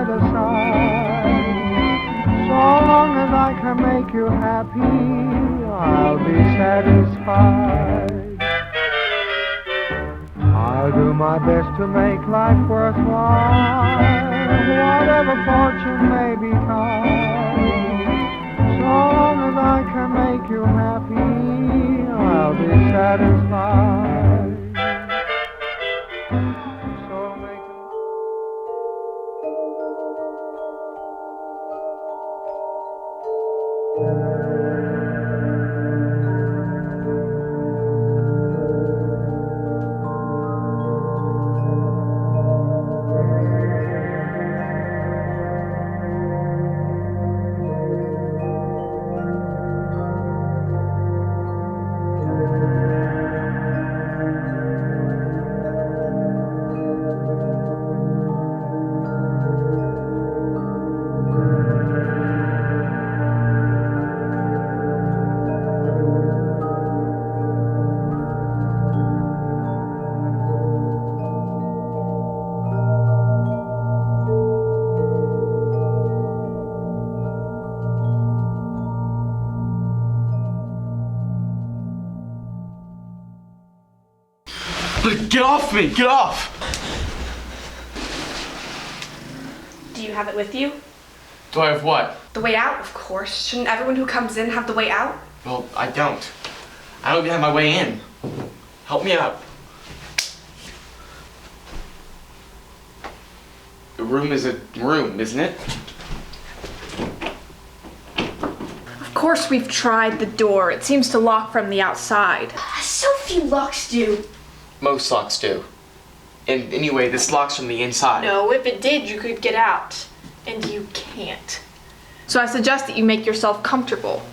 I decide. So long as I can make you happy, I'll be satisfied. I'll do my best to make life worthwhile, whatever fortune may betide. So long as I can make you happy, I'll be satisfied. So make Get off me! Get off! Do you have it with you? Do I have what? The way out, of course. Shouldn't everyone who comes in have the way out? Well, I don't. I don't even have my way in. Help me out. The room is a room, isn't it? Of course we've tried the door. It seems to lock from the outside. So few locks do. Most locks do. And anyway, this locks from the inside. No, if it did, you could get out. And you can't. So I suggest that you make yourself comfortable.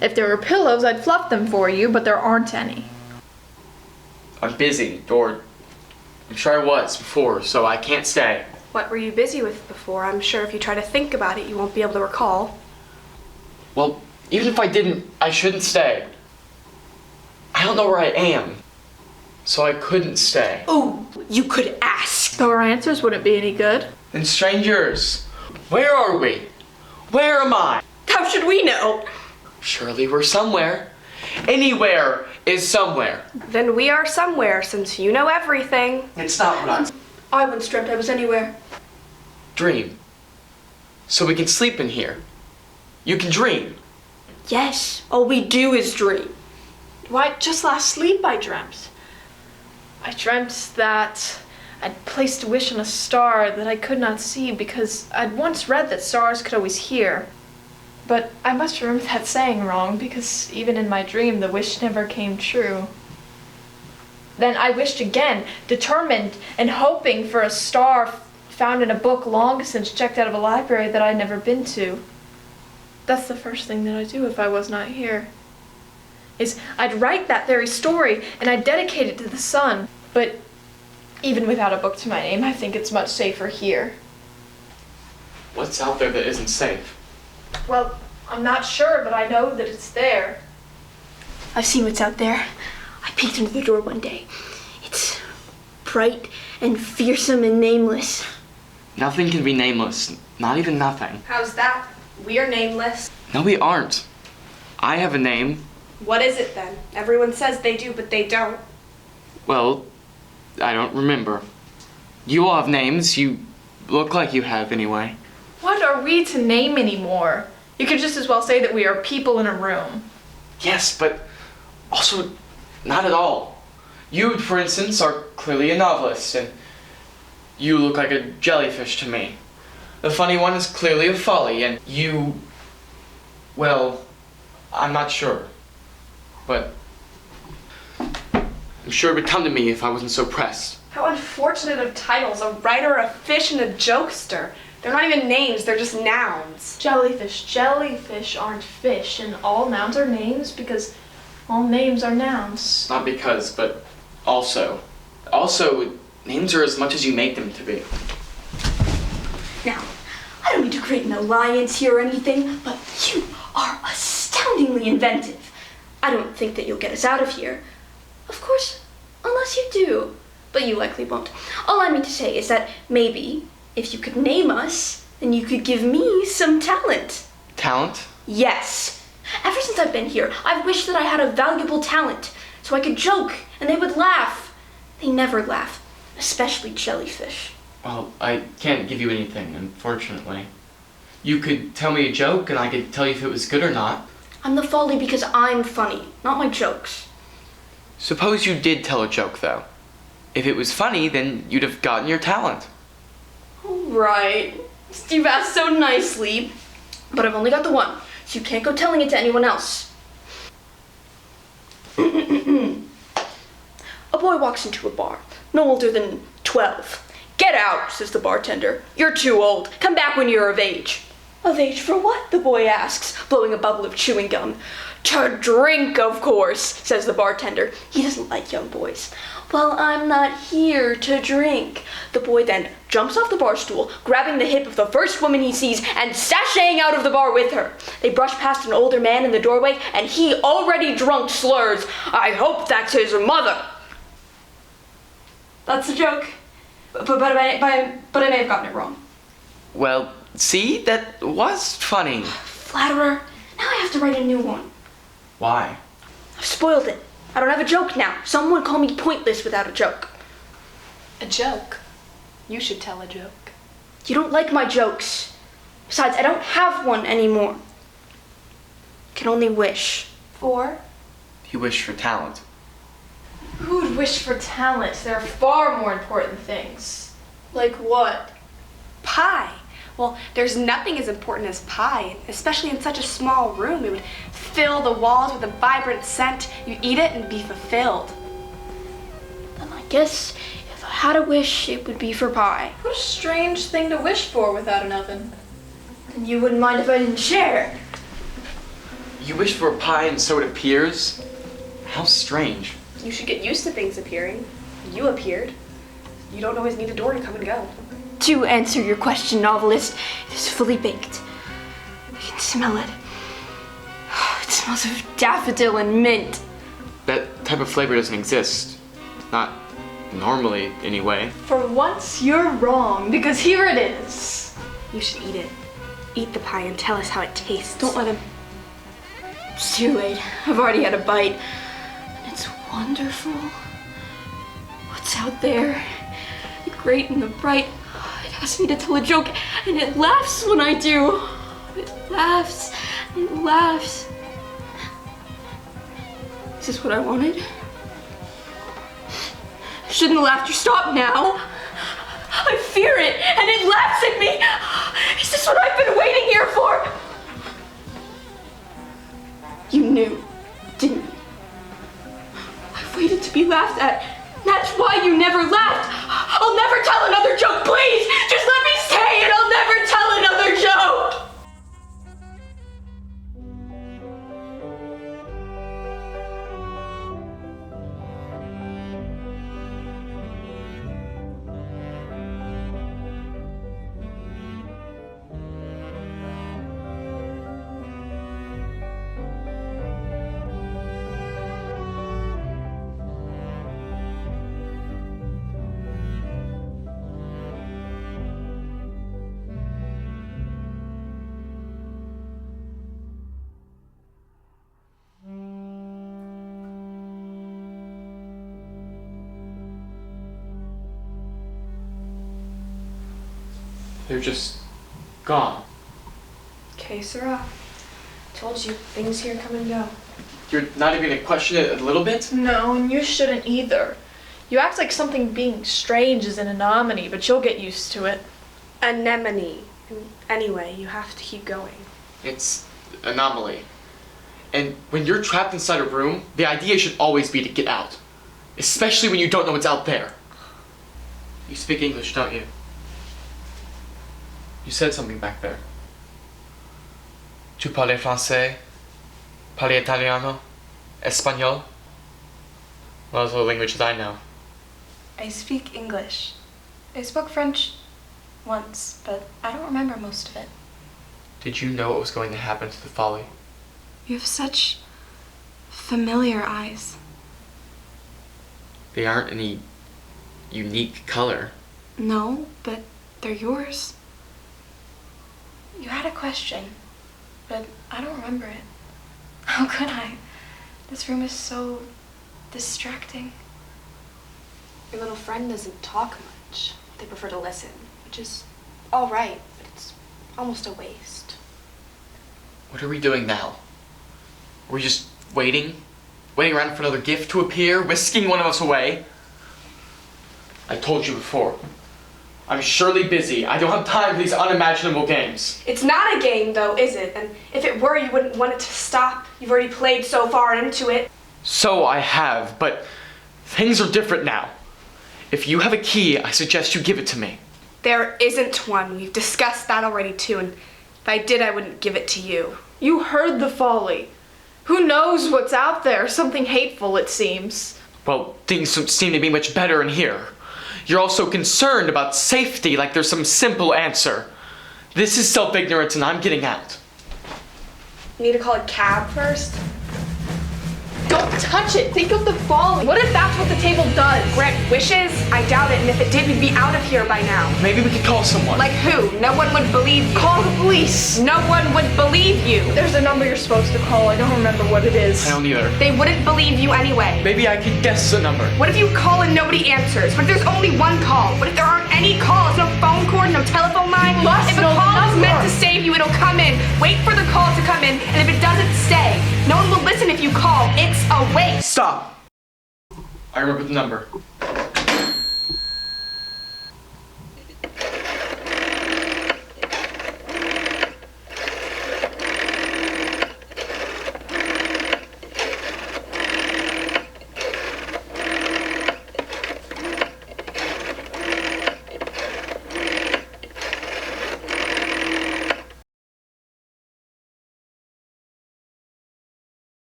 If there were pillows, I'd fluff them for you, but there aren't any. I'm busy, or I'm sure I was before, so I can't stay. What were you busy with before? I'm sure if you try to think about it, you won't be able to recall. Well, even if I didn't, I shouldn't stay. I don't know where I am, so I couldn't stay. Oh, you could ask. So our answers wouldn't be any good. And strangers, where are we? Where am I? How should we know? Surely we're somewhere. Anywhere is somewhere. Then we are somewhere, since you know everything. It's not what I once dreamt I was anywhere. dream. So we can sleep in here. You can dream. Yes, all we do is dream. Why, just last sleep I dreamt. I dreamt that I'd placed a wish on a star that I could not see because I'd once read that stars could always hear. But I must remember that saying wrong because even in my dream the wish never came true. Then I wished again, determined and hoping for a star found in a book long since checked out of a library that I'd never been to. That's the first thing that I'd do if I was not here. Is I'd write that very story and I'd dedicate it to the sun. But even without a book to my name, I think it's much safer here. What's out there that isn't safe? Well, I'm not sure, but I know that it's there. I've seen what's out there. I peeked into the door one day. It's bright and fearsome and nameless. Nothing can be nameless. Not even nothing. How's that? We are nameless. No, we aren't. I have a name. What is it then? Everyone says they do, but they don't. Well, I don't remember. You all have names. You look like you have anyway. What are we to name anymore? You could just as well say that we are people in a room. Yes, but also not at all. You, for instance, are clearly a novelist, and you look like a jellyfish to me. The funny one is clearly a Folly, and you, well, I'm not sure. But I'm sure it would come to me if I wasn't so pressed. How unfortunate of titles, a writer, a fish, and a jokester. They're not even names, they're just nouns. Jellyfish aren't fish, and all nouns are names because all names are nouns. Not because, but also. Also, names are as much as you make them to be. Now, I don't mean to create an alliance here or anything, but you are astoundingly inventive. I don't think that you'll get us out of here. Of course, unless you do. But you likely won't. All I mean to say is that maybe, if you could name us, Then you could give me some talent. Talent? Yes. Ever since I've been here, I've wished that I had a valuable talent, so I could joke and they would laugh. They never laugh, especially Jellyfish. Well, I can't give you anything, unfortunately. You could tell me a joke and I could tell you if it was good or not. I'm the Folly because I'm funny, not my jokes. Suppose you did tell a joke, though. If it was funny, then you'd have gotten your talent. All right. Steve asked so nicely, but I've only got the one, so you can't go telling it to anyone else. A boy walks into a bar, no older than 12. "Get out," says the bartender. "You're too old. Come back when you're of age." "Of age for what?" the boy asks, blowing a bubble of chewing gum. "To drink, of course," says the bartender. He doesn't like young boys. "Well, I'm not here to drink." The boy then jumps off the bar stool, grabbing the hip of the first woman he sees and sashaying out of the bar with her. They brush past an older man in the doorway, and he, already drunk, slurs, "I hope that's his mother." That's a joke, but I may have gotten it wrong. Well, see? That was funny. Flatterer. Now I have to write a new one. Why? I've spoiled it. I don't have a joke now. Someone call me pointless without a joke. A joke? You should tell a joke. You don't like my jokes. Besides, I don't have one anymore. I can only wish. Or? You wish for talent. Who would wish for talent? There are far more important things. Like what? Pie. Well, there's nothing as important as pie, especially in such a small room. It would fill the walls with a vibrant scent. You'd eat it and be fulfilled. Then I guess if I had a wish, it would be for pie. What a strange thing to wish for without an oven. And you wouldn't mind if I didn't share. You wish for a pie and so it appears? How strange. You should get used to things appearing. You appeared. You don't always need a door to come and go. To answer your question, novelist, it is fully baked. I can smell it. It smells of daffodil and mint. That type of flavor doesn't exist. Not normally, anyway. For once, you're wrong, because here it is. You should eat it. Eat the pie and tell us how it tastes. Don't let him. It's too late. I've already had a bite. And it's wonderful. What's out there? The great and the bright. It asks me to tell a joke, and it laughs when I do. It laughs. It laughs. Is this what I wanted? Shouldn't the laughter stop now? I fear it, and it laughs at me. Is this what I've been waiting here for? You knew, didn't you? I waited to be laughed at. That's why you never laughed. I'll never tell another joke, please. Just let me stay and I'll never tell another joke. They're just gone. Okay, Sarah. Told you, things here come and go. You're not even gonna question it a little bit? No, and you shouldn't either. You act like something being strange is an anomaly, but you'll get used to it. Anemone. Anyway, you have to keep going. It's anomaly. And when you're trapped inside a room, the idea should always be to get out. Especially when you don't know what's out there. You speak English, don't you? You said something back there. Tu parles français? Parles italiano? Espagnol? Well, those are the languages I know. I speak English. I spoke French once, but I don't remember most of it. Did you know what was going to happen to the Folly? You have such familiar eyes. They aren't any unique color. No, but they're yours. You had a question, but I don't remember it. How could I? This room is so distracting. Your little friend doesn't talk much. They prefer to listen, which is all right, but it's almost a waste. What are we doing now? Are we just waiting? Waiting around for another gift to appear? Whisking one of us away? I told you before. I'm surely busy. I don't have time for these unimaginable games. It's not a game, though, is it? And if it were, you wouldn't want it to stop. You've already played so far into it. So I have, but things are different now. If you have a key, I suggest you give it to me. There isn't one. We've discussed that already, too, and if I did, I wouldn't give it to you. You heard the Folly. Who knows what's out there? Something hateful, it seems. Well, things don't seem to be much better in here. You're also concerned about safety, like there's some simple answer. This is self-ignorance and I'm getting out. You need to call a cab first? Don't touch it. Think of the Folly. What if that's what the table does? Grant wishes? I doubt it, and if it did, we'd be out of here by now. Maybe we could call someone. Like who? No one would believe you. Call the police. No one would believe you. There's a number you're supposed to call. I don't remember what it is. I don't either. They wouldn't believe you anyway. Maybe I could guess the number. What if you call and nobody answers? What if there's only one call? What if there aren't any calls? No phone cord, no telephone line? You must if a know the call is meant number. to save you, it'll come in. Wait for the call to come in, and if it doesn't, stay. No one will listen if you call. It's a waste. Stop! I remember the number.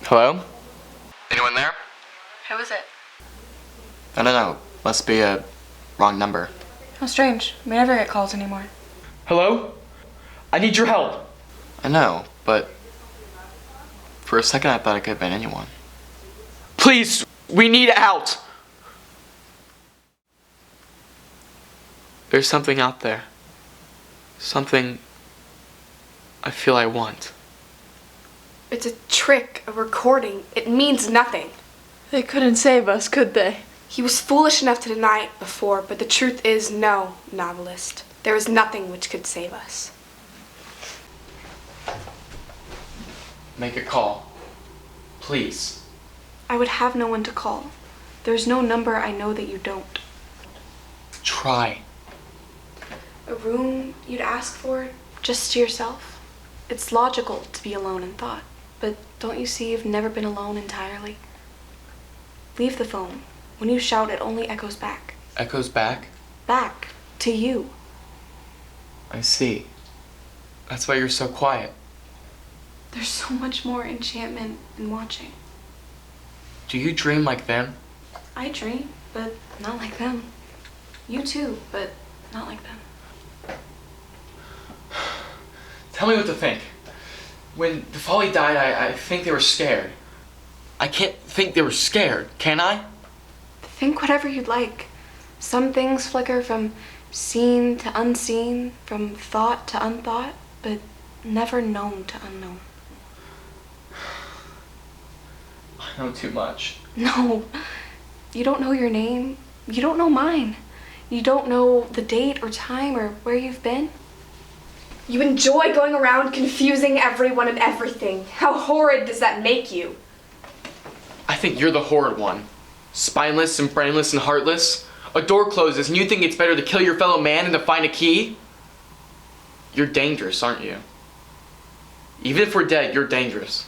Hello? Anyone there? Who is it? I don't know. Must be a wrong number. How strange. We never get calls anymore. Hello? I need your help. I know, but for a second I thought it could have been anyone. Please, we need out. There's something out there. Something I feel I want. It's a trick, a recording. It means nothing. They couldn't save us, could they? He was foolish enough to deny it before, but the truth is no, Novelist. There is nothing which could save us. Make a call. Please. I would have no one to call. There's no number I know that you don't. Try. A room you'd ask for just to yourself? It's logical to be alone in thought, but don't you see you've never been alone entirely? Leave the phone. When you shout, it only echoes back. Echoes back? Back. To you. I see. That's why you're so quiet. There's so much more enchantment in watching. Do you dream like them? I dream, but not like them. You too, but not like them. Tell me what to think. When the Folly died, I think they were scared. I can't think they were scared, can I? Think whatever you'd like. Some things flicker from seen to unseen, from thought to unthought, but never known to unknown. I know too much. No, you don't know your name. You don't know mine. You don't know the date or time or where you've been. You enjoy going around confusing everyone and everything. How horrid does that make you? I think you're the horrid one. Spineless and brainless and heartless. A door closes and you think it's better to kill your fellow man than to find a key? You're dangerous, aren't you? Even if we're dead, you're dangerous.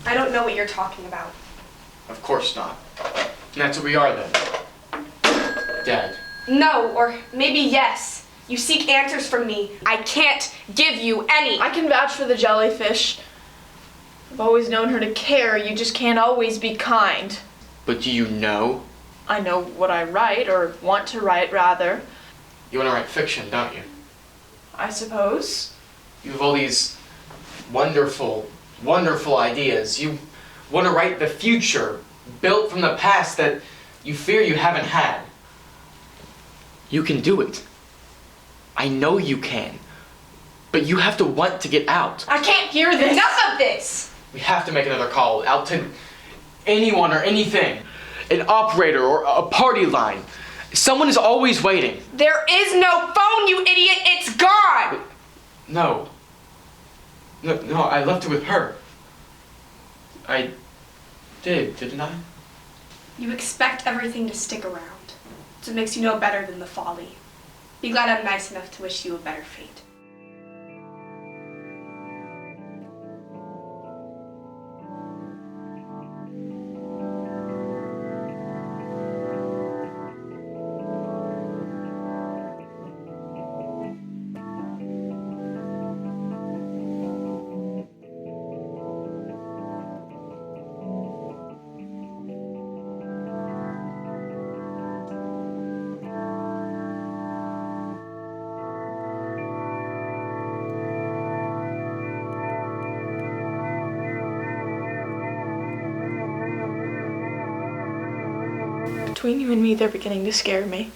I don't know what you're talking about. Of course not. And that's what we are then. Dead. No, or maybe yes. You seek answers from me. I can't give you any. I can vouch for the Jellyfish. I've always known her to care. You just can't always be kind. But do you know? I know what I write, or want to write, rather. You want to write fiction, don't you? I suppose. You have all these wonderful, wonderful ideas. You want to write the future, built from the past that you fear you haven't had. You can do it. I know you can. But you have to want to get out. I can't hear this. Enough of this! We have to make another call out to anyone or anything. An operator or a party line. Someone is always waiting. There is no phone, you idiot! It's gone! No, I left it with her. I didn't I? You expect everything to stick around. So it makes you no better than the Folly. Be glad I'm nice enough to wish you a better fate. Between you and me, they're beginning to scare me.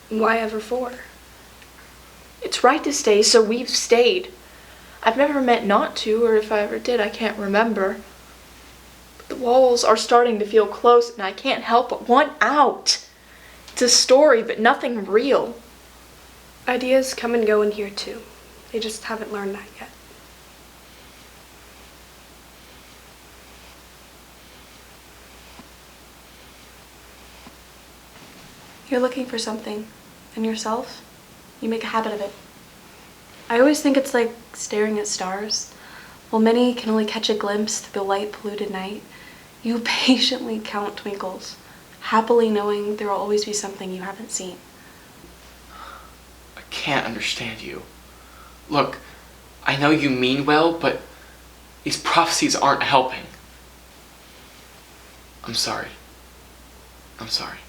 Why ever for? It's right to stay, so we've stayed. I've never meant not to, or if I ever did, I can't remember. But the walls are starting to feel close, and I can't help but want out. It's a story, but nothing real. Ideas come and go in here too. They just haven't learned that yet. You're looking for something in yourself. You make a habit of it. I always think it's like staring at stars. While many can only catch a glimpse through the light-polluted night, you patiently count twinkles, happily knowing there will always be something you haven't seen. I can't understand you. Look, I know you mean well, but these prophecies aren't helping. I'm sorry. I'm sorry.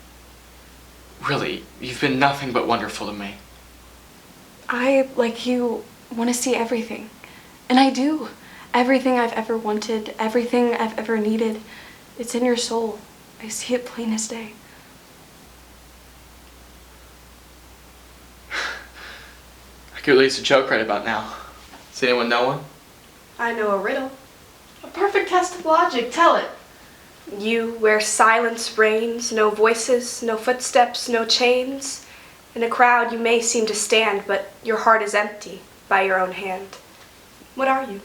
Really, you've been nothing but wonderful to me. I, like you, want to see everything. And I do. Everything I've ever wanted, everything I've ever needed, it's in your soul. I see it plain as day. I could release a joke right about now. Does anyone know one? I know a riddle. A perfect test of logic, tell it. You, where silence reigns, no voices, no footsteps, no chains. In a crowd you may seem to stand, but your heart is empty by your own hand. What are you?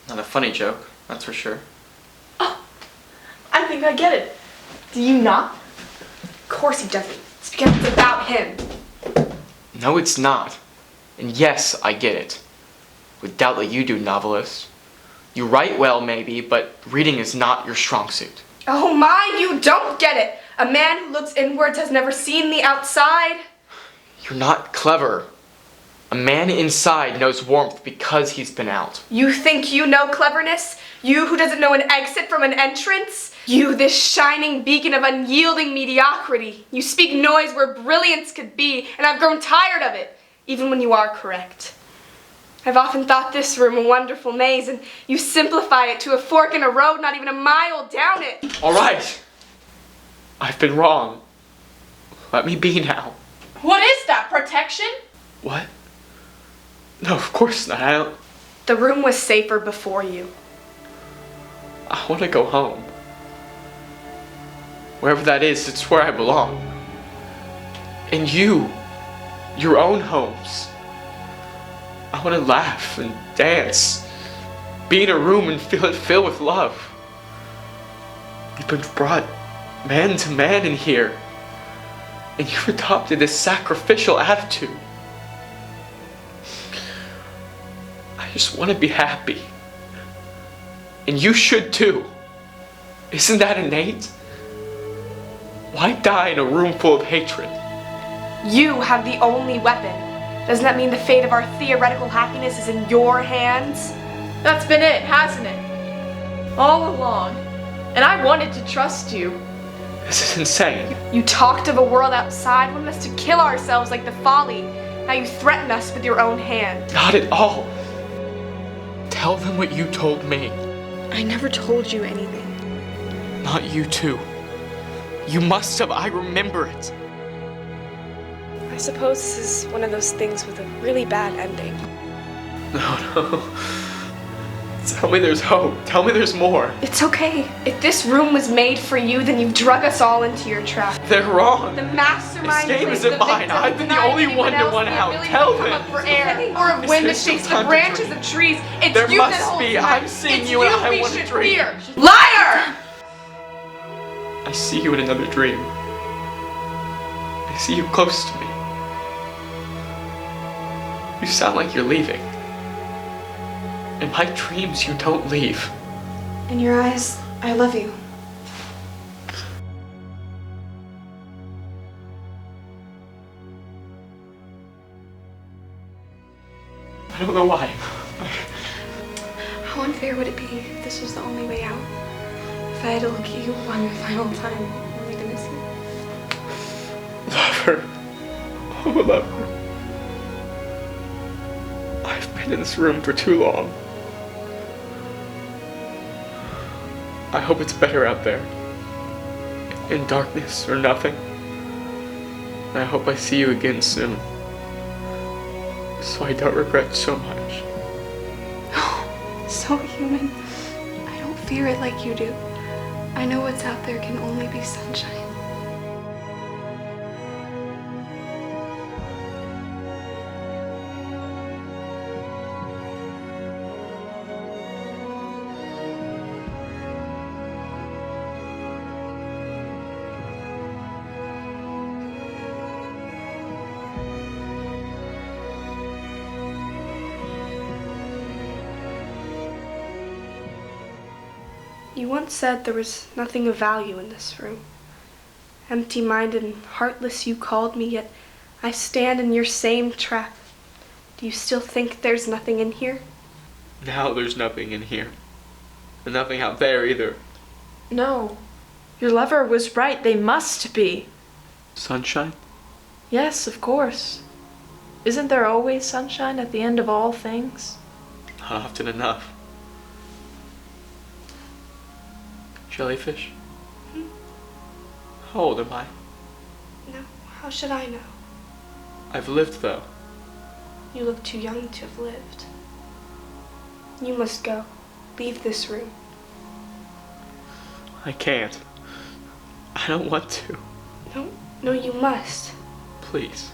Not a funny joke, that's for sure. Oh, I think I get it. Do you not? Of course he doesn't. It's because it's about him. No, it's not. And yes, I get it. Would doubt that you do, Novelist. You write well, maybe, but reading is not your strong suit. Oh my, you don't get it! A man who looks inwards has never seen the outside. You're not clever. A man inside knows warmth because he's been out. You think you know cleverness? You who doesn't know an exit from an entrance? You, this shining beacon of unyielding mediocrity. You speak noise where brilliance could be, and I've grown tired of it, even when you are correct. I've often thought this room a wonderful maze, and you simplify it to a fork in a road not even a mile down it. All right. I've been wrong. Let me be now. What is that, protection? What? No, of course not. I don't... The room was safer before you. I want to go home. Wherever that is, it's where I belong. And you, your own homes. I want to laugh and dance, be in a room and feel it fill with love. You've been brought man to man in here, and you've adopted this sacrificial attitude. I just want to be happy. And you should too. Isn't that innate? Why die in a room full of hatred? You have the only weapon. Doesn't that mean the fate of our theoretical happiness is in your hands? That's been it, hasn't it? All along. And I wanted to trust you. This is insane. You talked of a world outside, wanted us to kill ourselves like the Folly. Now you threaten us with your own hand. Not at all. Tell them what you told me. I never told you anything. Not you too. You must have. I remember it. I suppose this is one of those things with a really bad ending. No. Tell me there's hope. Tell me there's more. It's okay. If this room was made for you, then you've drug us all into your trap. They're wrong. The mastermind This game plays isn't the mine. victim, I've been the denying only anyone one to else want the out. ability Tell to come them. up for air, or of Is wind there that some shakes the time to branches dream? of trees. It's There you must that holds be. life. I'm seeing It's you and I we want to should dream. fear. Liar! I see you in another dream. I see you close to me. You sound like you're leaving. In my dreams, you don't leave. In your eyes, I love you. I don't know why. How unfair would it be if this was the only way out? If I had to look at you one final time, only to miss you. Lover. Oh, lover. I've been in this room for too long. I hope it's better out there. In darkness or nothing. And I hope I see you again soon. So I don't regret so much. So human. I don't fear it like you do. I know what's out there can only be sunshine. You once said there was nothing of value in this room. Empty-minded and heartless you called me, yet I stand in your same trap. Do you still think there's nothing in here? Now there's nothing in here. And nothing out there either. No. Your lover was right. They must be. Sunshine? Yes, of course. Isn't there always sunshine at the end of all things? Not often enough. Jellyfish? How old am I? No, how should I know? I've lived though. You look too young to have lived. You must go. Leave this room. I can't. I don't want to. No, you must. Please.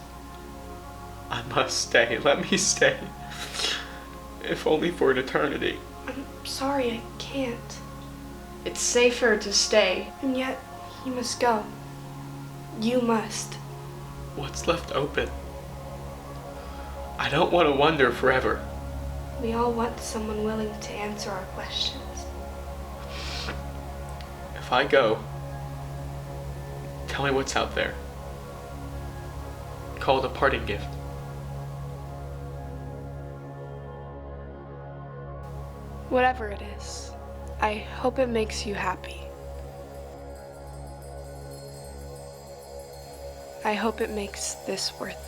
I must stay. Let me stay. If only for an eternity. I'm sorry, I can't. It's safer to stay. And yet, he must go. You must. What's left open? I don't want to wonder forever. We all want someone willing to answer our questions. If I go, tell me what's out there. Call it a parting gift. Whatever it is, I hope it makes you happy. I hope it makes this worth it.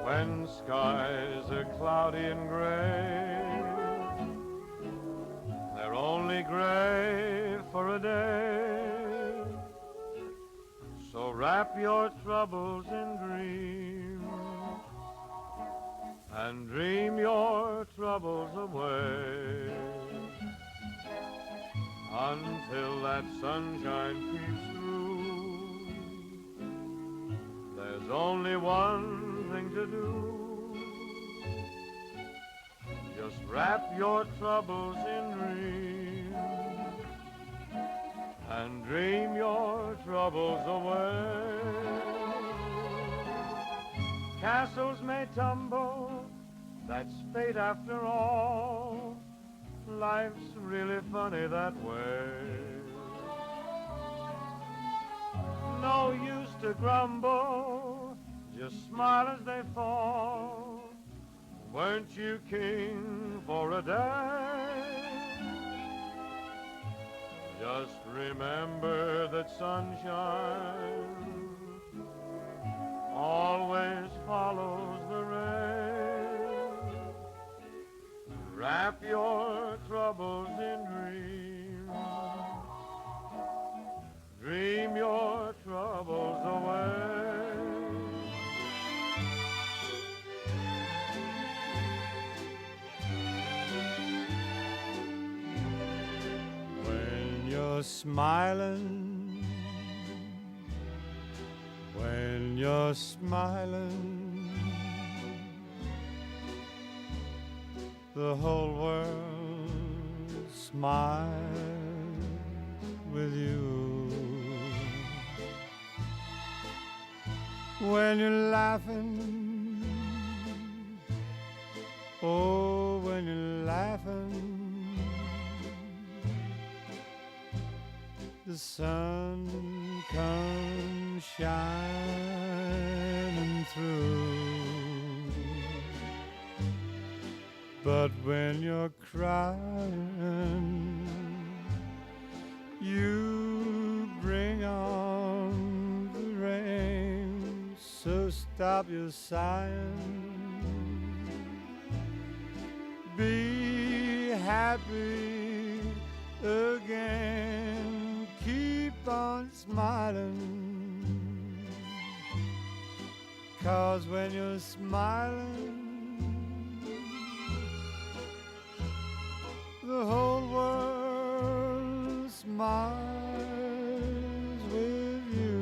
When skies are cloudy and gray, they're only gray for a day. So wrap your troubles in dreams and dream your troubles away until that sunshine peeps through. There's only one thing to do. Just wrap your troubles in dreams and dream your troubles away. Castles may tumble, that's fate after all. Life's really funny that way. No use to grumble, just smile as they fall. Weren't you king for a day? Just remember that sunshine always follows the rain. Wrap your troubles in dreams. Dream your troubles away. When you're smiling, when you're smiling, the whole world smiles with you. When you're laughing, oh, when you're laughing, the sun comes shining through. But when you're crying, you bring on the rain. So stop your sighing. Be happy again. Keep on smiling, 'cause when you're smiling, the whole world smiles with you.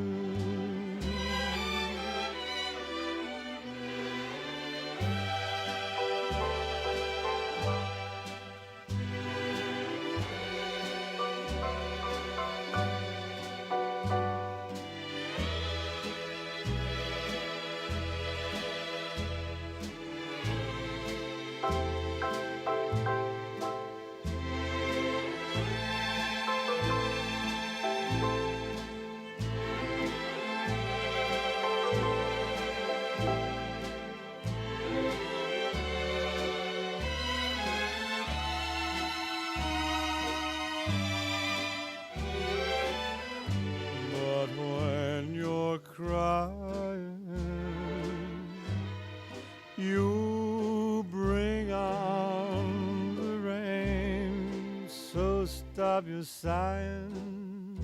But when you're crying, you bring on the rain. So stop your sighing.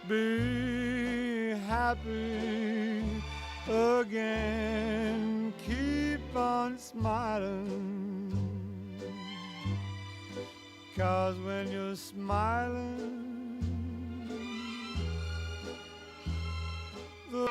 Be happy again. Keep on smiling, 'cause when you're smiling, the